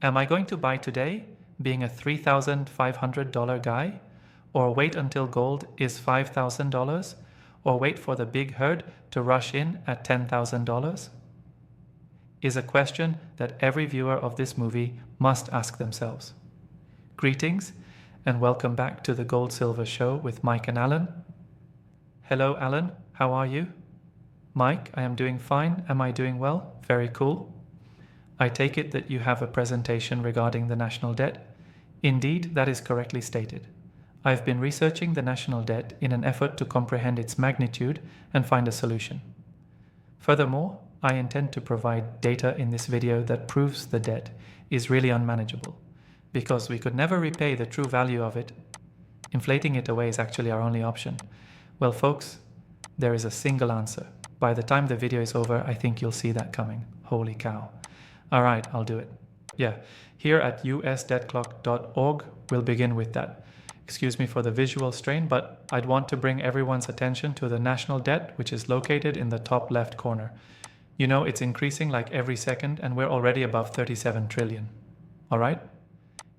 Am I going to buy today, being a $3,500 guy? Or wait until gold is $5,000? Or wait for the big herd to rush in at $10,000? Is a question that every viewer of this movie must ask themselves. Greetings, and welcome back to the Gold Silver Show with Mike and Alan. Hello, Alan. How are you? Mike, I am doing fine. Am I doing well? Very cool. I take it that you have a presentation regarding the national debt. Indeed, that is correctly stated. I've been researching the national debt in an effort to comprehend its magnitude and find a solution. Furthermore, I intend to provide data in this video that proves the debt is really unmanageable, because we could never repay the true value of it. Inflating it away is actually our only option. Well, folks, there is a single answer. By the time the video is over, I think you'll see that coming. Holy cow. All right, I'll do it. Yeah, here at usdebtclock.org, we'll begin with that. Excuse me for the visual strain, but I'd want to bring everyone's attention to the national debt, which is located in the top left corner. You know, it's increasing like every second, and we're already above 37 trillion. All right?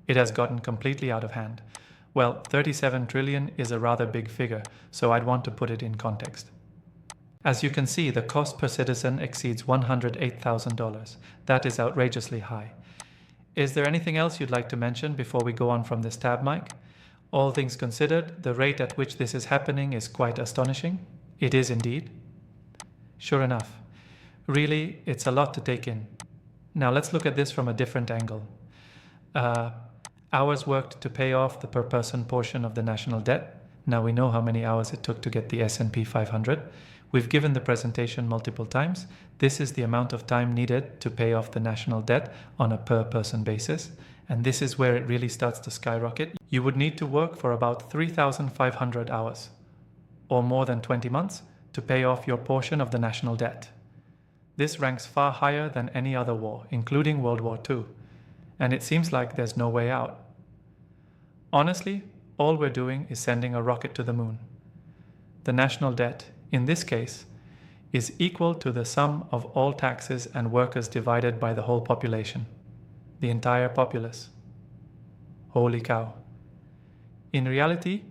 It has gotten completely out of hand. Well, 37 trillion is a rather big figure, so I'd want to put it in context. As you can see, the cost per citizen exceeds $108,000. That is outrageously high. Is there anything else you'd like to mention before we go on from this tab, Mike? All things considered, the rate at which this is happening is quite astonishing. It is indeed. Sure enough. Really, it's a lot to take in. Now let's look at this from a different angle. Hours worked to pay off the per person portion of the national debt. Now we know how many hours it took to get the S&P 500. We've given the presentation multiple times. This is the amount of time needed to pay off the national debt on a per person basis. And this is where it really starts to skyrocket. You would need to work for about 3,500 hours, or more than 20 months, to pay off your portion of the national debt. This ranks far higher than any other war, including World War II. And it seems like there's no way out. Honestly, all we're doing is sending a rocket to the moon. The national debt, in this case, is equal to the sum of all taxes and workers divided by the whole population. The entire populace. Holy cow. In reality,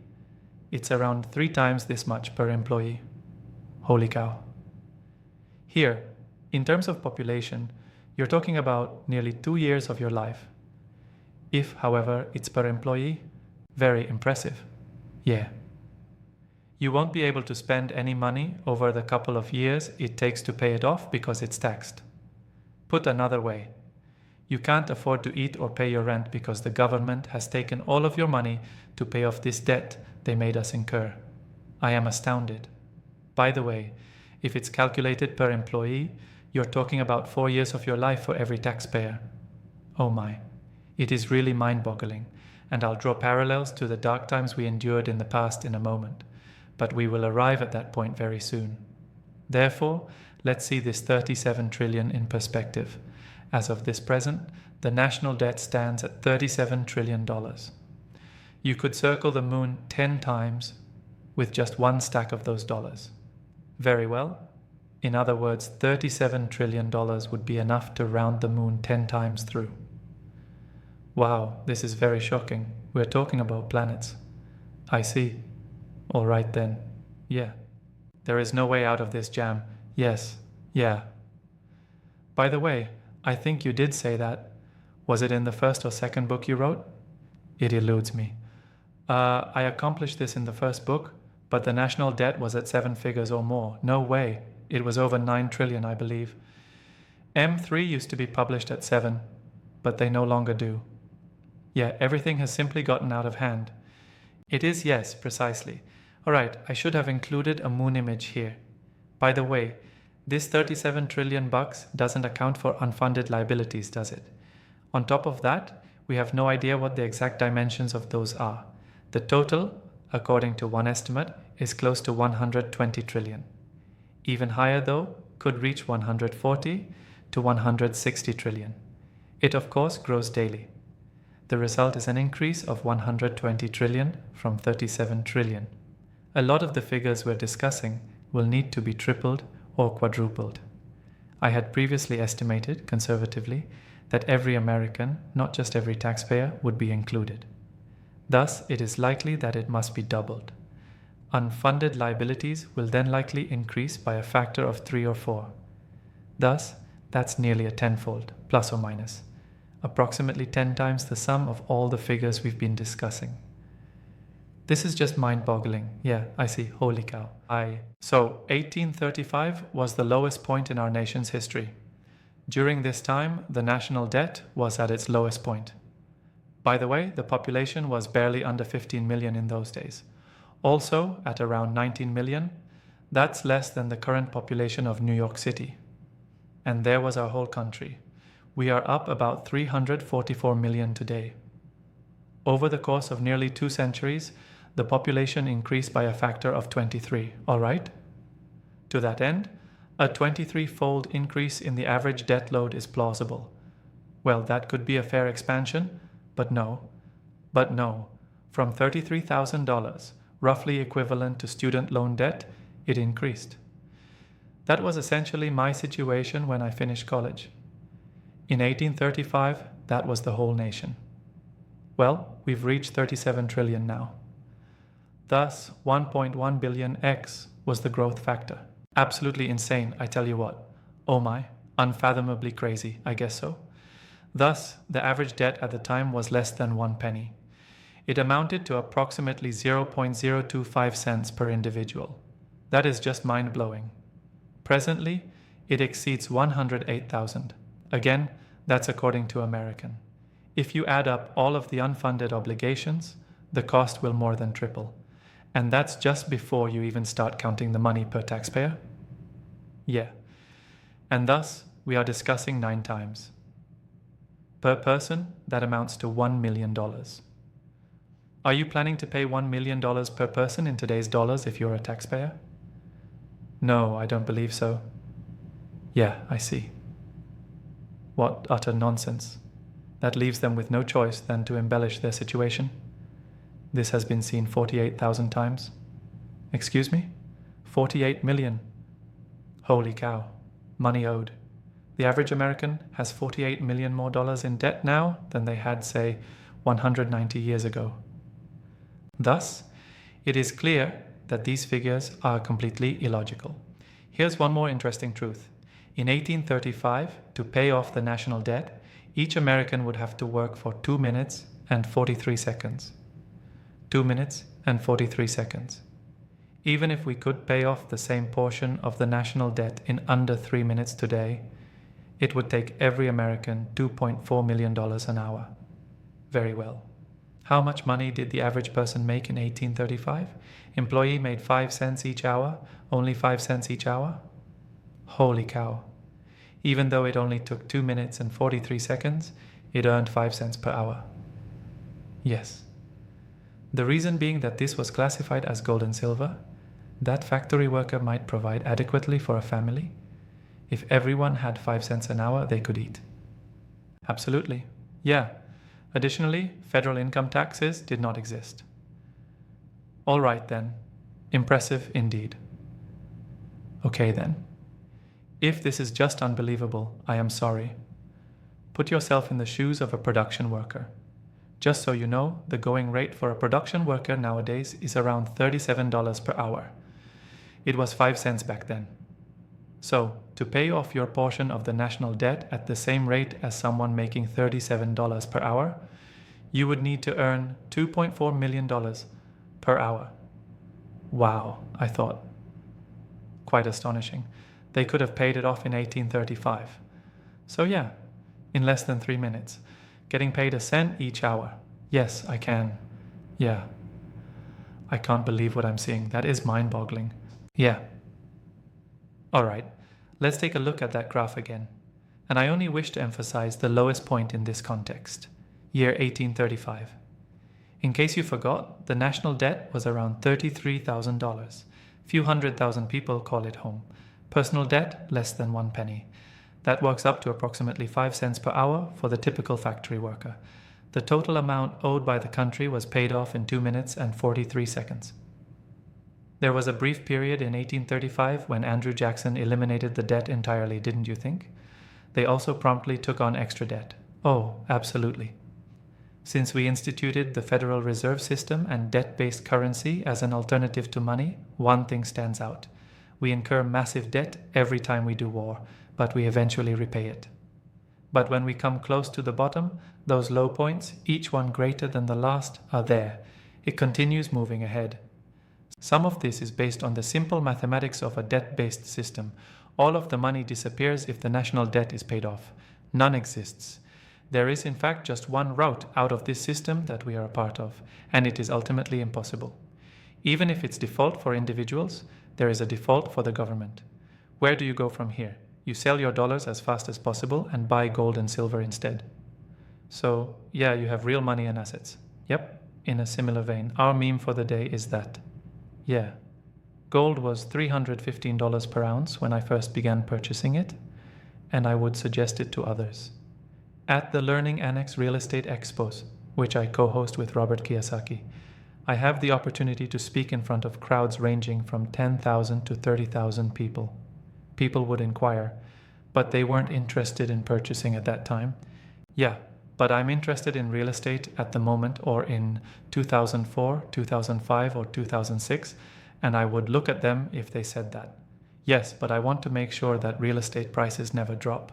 it's around 3 times this much per employee. Holy cow. Here, in terms of population, you're talking about nearly 2 years of your life. If, however, it's per employee, very impressive. Yeah. You won't be able to spend any money over the couple of years it takes to pay it off because it's taxed. Put another way, you can't afford to eat or pay your rent because the government has taken all of your money to pay off this debt they made us incur. I am astounded. By the way, if it's calculated per employee, you're talking about 4 years of your life for every taxpayer. Oh my. It is really mind-boggling, and I'll draw parallels to the dark times we endured in the past in a moment, but we will arrive at that point very soon. Therefore, let's see this 37 trillion in perspective. As of this present, the national debt stands at $37 trillion. You could circle the moon 10 times with just one stack of those dollars. Very well. In other words, $37 trillion would be enough to round the moon 10 times through. Wow, this is very shocking. We're talking about planets. I see. All right then. Yeah. There is no way out of this jam. Yes. Yeah. By the way, I think you did say that. Was it in the first or second book you wrote? It eludes me. I accomplished this in the first book, but the national debt was at 7 figures or more. No way. It was over 9 trillion, I believe. M3 used to be published at 7, but they no longer do. Yeah, everything has simply gotten out of hand. It is, yes, precisely. All right, I should have included a moon image here. By the way, this 37 trillion bucks doesn't account for unfunded liabilities, does it? On top of that, we have no idea what the exact dimensions of those are. The total, according to one estimate, is close to 120 trillion. Even higher, though, could reach 140 to 160 trillion. It, of course, grows daily. The result is an increase of 120 trillion from 37 trillion. A lot of the figures we're discussing will need to be tripled or quadrupled. I had previously estimated, conservatively, that every American, not just every taxpayer, would be included. Thus, it is likely that it must be doubled. Unfunded liabilities will then likely increase by a factor of 3 or 4. Thus, that's nearly a tenfold, plus or minus, approximately 10 times the sum of all the figures we've been discussing. This is just mind-boggling. Yeah, I see. Holy cow. So, 1835 was the lowest point in our nation's history. During this time, the national debt was at its lowest point. By the way, the population was barely under 15 million in those days. Also, at around 19 million, that's less than the current population of New York City. And there was our whole country. We are up about 344 million today. Over the course of nearly 2 centuries, the population increased by a factor of 23, all right? To that end, a 23-fold increase in the average debt load is plausible. Well, that could be a fair expansion, but no. From $33,000, roughly equivalent to student loan debt, it increased. That was essentially my situation when I finished college. In 1835, that was the whole nation. Well, we've reached 37 trillion now. Thus, 1.1 billion X was the growth factor. Absolutely insane, I tell you what. Oh my, unfathomably crazy, I guess so. Thus, the average debt at the time was less than 1 penny. It amounted to approximately 0.025 cents per individual. That is just mind-blowing. Presently, it exceeds 108,000. Again, that's according to American. If you add up all of the unfunded obligations, the cost will more than triple. And that's just before you even start counting the money per taxpayer. Yeah. And thus, we are discussing 9 times. Per person, that amounts to $1 million. Are you planning to pay $1 million per person in today's dollars if you're a taxpayer? No, I don't believe so. Yeah, I see. What utter nonsense. That leaves them with no choice than to embellish their situation. This has been seen 48,000 times. Excuse me? 48 million. Holy cow. Money owed. The average American has 48 million more dollars in debt now than they had, say, 190 years ago. Thus, it is clear that these figures are completely illogical. Here's one more interesting truth. In 1835, to pay off the national debt, each American would have to work for 2 minutes and 43 seconds. 2 minutes and 43 seconds. Even if we could pay off the same portion of the national debt in under 3 minutes today, it would take every American $2.4 million an hour. Very well. How much money did the average person make in 1835? Employee made 5 cents each hour, only 5 cents each hour? Holy cow. Even though it only took 2 minutes and 43 seconds, it earned 5 cents per hour. Yes. The reason being that this was classified as gold and silver, that factory worker might provide adequately for a family. If everyone had 5 cents an hour, they could eat. Absolutely. Yeah. Additionally, federal income taxes did not exist. All right then. Impressive indeed. Okay then. If this is just unbelievable, I am sorry. Put yourself in the shoes of a production worker. Just so you know, the going rate for a production worker nowadays is around $37 per hour. It was 5 cents back then. So, to pay off your portion of the national debt at the same rate as someone making $37 per hour, you would need to earn $2.4 million per hour. Wow, I thought. Quite astonishing. They could have paid it off in 1835. So yeah, in less than 3 minutes. Getting paid a cent each hour. Yes, I can. Yeah. I can't believe what I'm seeing. That is mind-boggling. Yeah. Alright, let's take a look at that graph again. And I only wish to emphasize the lowest point in this context, year 1835. In case you forgot, the national debt was around $33,000. Few 100,000 people call it home. Personal debt, less than 1 penny. That works up to approximately 5 cents per hour for the typical factory worker. The total amount owed by the country was paid off in 2 minutes and 43 seconds. There was a brief period in 1835 when Andrew Jackson eliminated the debt entirely, didn't you think? They also promptly took on extra debt. Oh, absolutely. Since we instituted the Federal Reserve System and debt-based currency as an alternative to money, one thing stands out. We incur massive debt every time we do war, but we eventually repay it. But when we come close to the bottom, those low points, each one greater than the last, are there. It continues moving ahead. Some of this is based on the simple mathematics of a debt-based system. All of the money disappears if the national debt is paid off. None exists. There is in fact just one route out of this system that we are a part of, and it is ultimately impossible. Even if it's default for individuals, there is a default for the government. Where do you go from here? You sell your dollars as fast as possible and buy gold and silver instead. So, yeah, you have real money and assets. Yep, in a similar vein, our meme for the day is that. Yeah, gold was $315 per ounce when I first began purchasing it, and I would suggest it to others. At the Learning Annex Real Estate Expos, which I co-host with Robert Kiyosaki, I have the opportunity to speak in front of crowds ranging from 10,000 to 30,000 people. People would inquire, but they weren't interested in purchasing at that time. Yeah, but I'm interested in real estate at the moment, or in 2004, 2005, or 2006, and I would look at them if they said that. Yes, but I want to make sure that real estate prices never drop.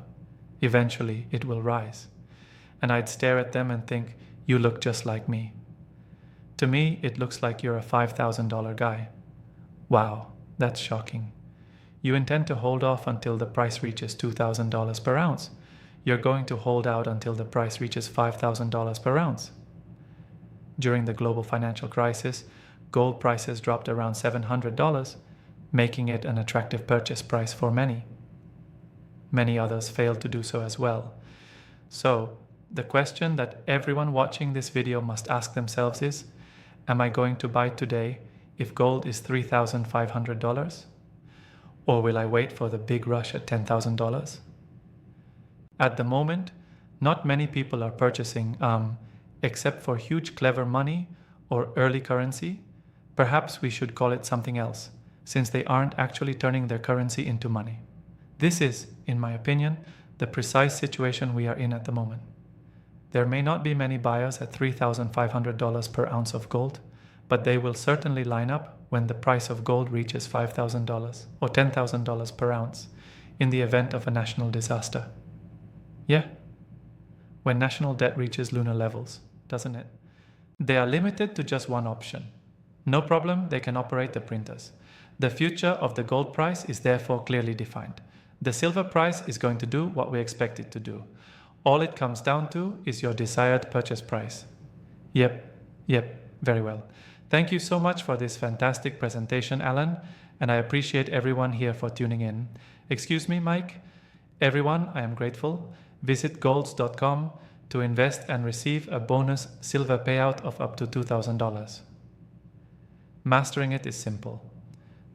Eventually, it will rise. And I'd stare at them and think, you look just like me. To me, it looks like you're a $5,000 guy. Wow, that's shocking. You intend to hold off until the price reaches $2,000 per ounce. You're going to hold out until the price reaches $5,000 per ounce. During the global financial crisis, gold prices dropped around $700, making it an attractive purchase price for many. Many others failed to do so as well. So, the question that everyone watching this video must ask themselves is, am I going to buy today if gold is $3,500? Or will I wait for the big rush at $10,000? At the moment, not many people are purchasing, except for huge clever money or early currency. Perhaps we should call it something else, since they aren't actually turning their currency into money. This is, in my opinion, the precise situation we are in at the moment. There may not be many buyers at $3,500 per ounce of gold, but they will certainly line up when the price of gold reaches $5,000 or $10,000 per ounce in the event of a national disaster. Yeah, when national debt reaches lunar levels, doesn't it? They are limited to just one option. No problem, they can operate the printers. The future of the gold price is therefore clearly defined. The silver price is going to do what we expect it to do. All it comes down to is your desired purchase price. Yep, very well. Thank you so much for this fantastic presentation, Alan, and I appreciate everyone here for tuning in. Excuse me, Mike? Everyone, I am grateful. Visit golds.com to invest and receive a bonus silver payout of up to $2,000. Mastering it is simple.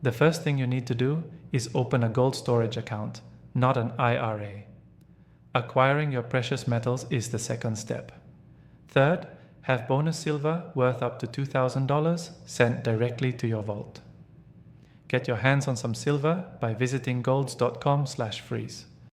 The first thing you need to do is open a gold storage account, not an IRA. Acquiring your precious metals is the second step. Third, have bonus silver worth up to $2,000 sent directly to your vault. Get your hands on some silver by visiting golds.com/freeze.